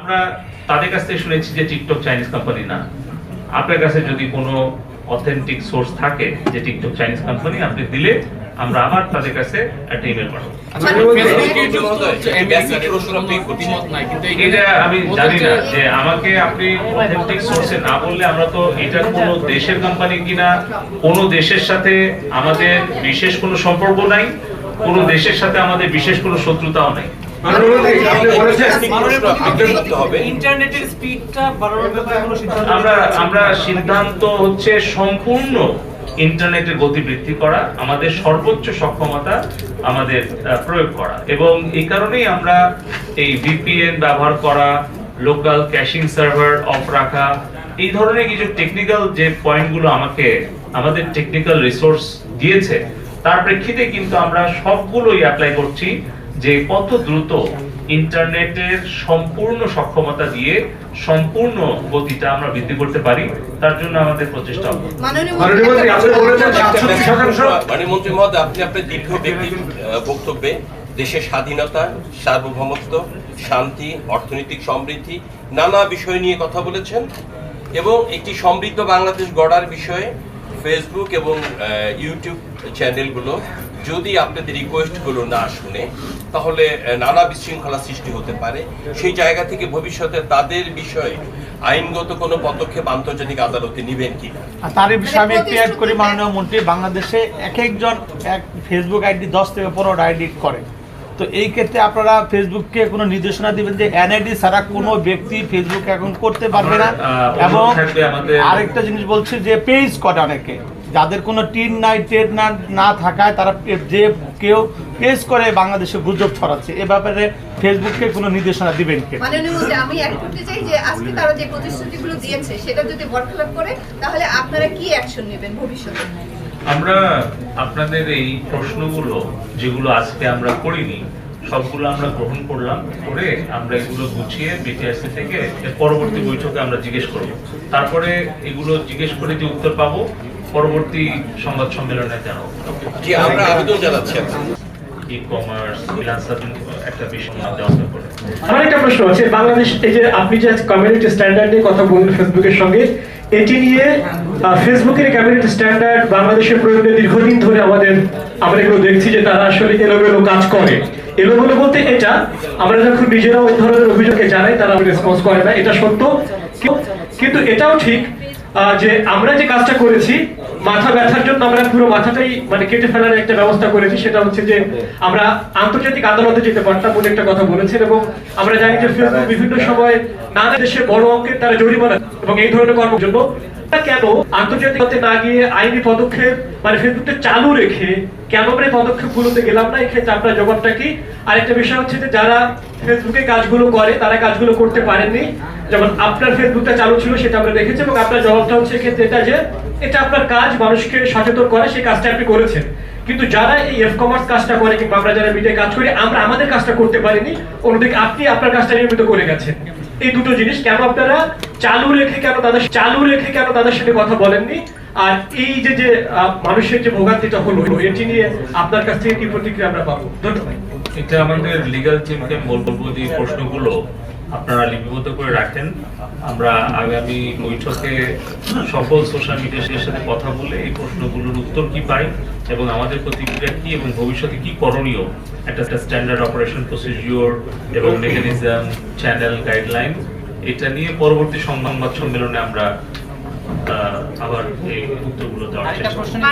আমরা তাদের কাছ থেকে শুনেছি যে টিকটক চাইনিজ কোম্পানি না। আপনার কাছে যদি কোনো অথেন্টিক সোর্স থাকে যে টিকটক চাইনিজ কোম্পানি, আপনি দিলে আমরা আবার তাদের কাছে একটা ইমেল পাঠাবো। এটা আমি জানি না যে আমাকে আপনি অথেন্টিক সোর্সে না বললে, আমরা তো এটা কোনো দেশের কোম্পানি কিনা, কোনো দেশের সাথে আমাদের বিশেষ কোনো সম্পর্ক নাই, কোনো দেশের সাথে আমাদের বিশেষ কোনো শত্রুতাও নাই। আমরা সিদ্ধান্ত হচ্ছে সম্পূর্ণ ইন্টারনেটের গতি বৃদ্ধি করা, আমাদের সর্বোচ্চ সক্ষমতা আমাদের প্রয়োগ করা, এবং এই কারণেই আমরা এই ভিপিএন ব্যবহার করা, লোকাল ক্যাশিং সার্ভার অফ রাখা, এই ধরনের কিছু টেকনিক্যাল যে পয়েন্টগুলো আমাকে আমাদের টেকনিক্যাল রিসোর্স দিয়েছে, তার প্রেক্ষিতে কিন্তু আমরা সবগুলোই অ্যাপ্লাই করছি যে কত দ্রুত ইন্টারনেটের সম্পূর্ণ সক্ষমতা দিয়ে সম্পূর্ণ গতিটা আমরা বৃদ্ধি করতে পারি, তার জন্য আমাদের প্রচেষ্টা হবে। মাননীয় মন্ত্রী মহোদয়, আপনি আপনার দীর্ঘ ব্যক্তি বক্তব্যে দেশের স্বাধীনতা, সার্বভৌমত্ব, শান্তি, অর্থনৈতিক সমৃদ্ধি নানা বিষয় নিয়ে কথা বলেছেন, এবং একটি সমৃদ্ধ বাংলাদেশ গড়ার বিষয়ে ফেসবুক এবং ইউটিউব চ্যানেলগুলো যদি আপনাদের রিকোয়েস্টগুলো না শুনে, তাহলে নানা বিশৃঙ্খলা সৃষ্টি হতে পারে। সেই জায়গা থেকে ভবিষ্যতে তাদের বিষয়ে আইনগত কোনো পদক্ষেপ আন্তর্জাতিক আদালতে নেবেন কিনা, তার বিষয়ে আমি একটু অ্যাড করি। মাননীয় মন্ত্রী, বাংলাদেশে এক একজন ফেসবুক আইডি 10 থেকে 15টা আইডি করে। তো এই ক্ষেত্রে আপনারা ফেসবুককে কোনো নির্দেশনা দিবেন যে এনআইডি ছাড়া কোনো ব্যক্তি ফেসবুক অ্যাকাউন্ট করতে পারবে না। এবং আরেকটা জিনিস বলছি যে পেজ করে অনেকে, যাদের কোনো টিন নাই, ট্রেড না থাকায় তারা যে কেউ পেজ করে বাংলাদেশে গুজব ছড়াচ্ছে, এ ব্যাপারে ফেসবুককে কোনো নির্দেশনা দিবেন কি? আমি অ্যাড করতে চাই যে আজকে তারা যে প্রতিশ্রুতিগুলো দিয়েছে সেটা যদি বরখেলাপ করে, তাহলে আপনারা কি অ্যাকশন নেবেন ভবিষ্যতে? আমরা আপনাদের এই প্রশ্নগুলো যেগুলো আজকে আমরা করিনি, সবগুলো আমরা গ্রহণ করলাম, করে আমরা এগুলো গুছিয়ে বিটিআরসি থেকে পরবর্তী বৈঠকে আমরা জিজ্ঞেস করব। তারপরে এগুলো জিজ্ঞেস করে যে উত্তর পাবো, পরবর্তী সংবাদ সম্মেলনে জানাবো। জি, আমরা আবেদন জানাচ্ছি। ই-কমার্স, ফ্রিল্যান্সার একটা বিষয় দেওয়া করে। আমার একটা প্রশ্ন আছে, বাংলাদেশ এই যে আপনি যে কমিউনিটি স্ট্যান্ডার্ড নিয়ে কথা বললেন ফেসবুকের সঙ্গে, এটি নিয়ে ফেসবুকের কমিউনিটি স্ট্যান্ডার্ড বাংলাদেশের প্রয়োগে দীর্ঘদিন ধরে আমরা এগুলো দেখছি যে তারা আসলে এলোমেলো কাজ করে। এলোমেলো বলতে এটা, আমরা যখন নিজেরা ওই ধরনের অভিযোগে জানাই তারা রেসপন্স করে না, এটা সত্য। কিন্তু এটাও ঠিক যে আমরা যে কাজটা করেছি, মাথা ব্যথার জন্য আমরা পুরো মাথাটাই কেটে ফেলার একটা ব্যবস্থা করেছি। সেটা হচ্ছে যে আমরা আন্তর্জাতিক আদালতে যেতে পারতাম বলে একটা কথা বলেছেন, এবং আমরা জানি যে ফেসবুক বিভিন্ন সময় নানা দেশে বড় অঙ্কের তারা জরিমানা এবং এই ধরনের কর্মের জন্য কেন আন্তর্জাতিক না গিয়ে আইনি পদক্ষেপ ফেসবুকটা চালু রেখে কেন আমরা পদক্ষেপ গুলোতে গেলাম না? এক্ষেত্রে আপনার জবাবটা কি? আরেকটা বিষয় হচ্ছে যে যারা ফেসবুকে কাজগুলো করে তারা কাজগুলো করতে পারেননি, যেমন আপনার ফেসবুকটা চালু ছিল সেটা আমরা দেখেছি, এবং আপনার জবাবটা হচ্ছে এক্ষেত্রে এটা যে এটা আপনার কাজ, মানুষকে সচেতন করে, সেই কাজটা আপনি করেছেন। কিন্তু যারা এই ই-কমার্স কাজটা করে কিংবা আমরা যারা মিডিয়ায় কাজ করি, আমরা আমাদের কাজটা করতে পারিনি, অন্যদিকে আপনি আপনার কাজটা নিয়মিত করে গেছেন। এই দুটো জিনিস কেন আপনারা চালু রেখে কেন তাদের সাথে কথা বলেননি? আর এই যে মানুষের যে ভোগান্তিটা হলো, এটি নিয়ে আপনার কাছ থেকে কি প্রতিক্রিয়া আমরা পাবো? ধন্যবাদ। এটা আমাদের লিগ্যাল টিমকে বলবো যে প্রশ্নগুলো আপনারা লিপিবদ্ধ করে রাখেন। আমরা আগামী বৈঠকে সকল সোশ্যাল মিডিয়ার সাথে কথা বলে এই প্রশ্নগুলোর উত্তর কি পাই এবং আমাদের প্রতিক্রিয়া কি এবং ভবিষ্যতে কি করণীয়, একটা স্ট্যান্ডার্ড অপারেশন প্রসিডিওর এবং মেকানিজম, চ্যানেল গাইডলাইন, এটা নিয়ে পরবর্তী সংবাদ সম্মেলনে আমরা আবার এই উত্তরগুলো দেওয়ার চেষ্টা করব।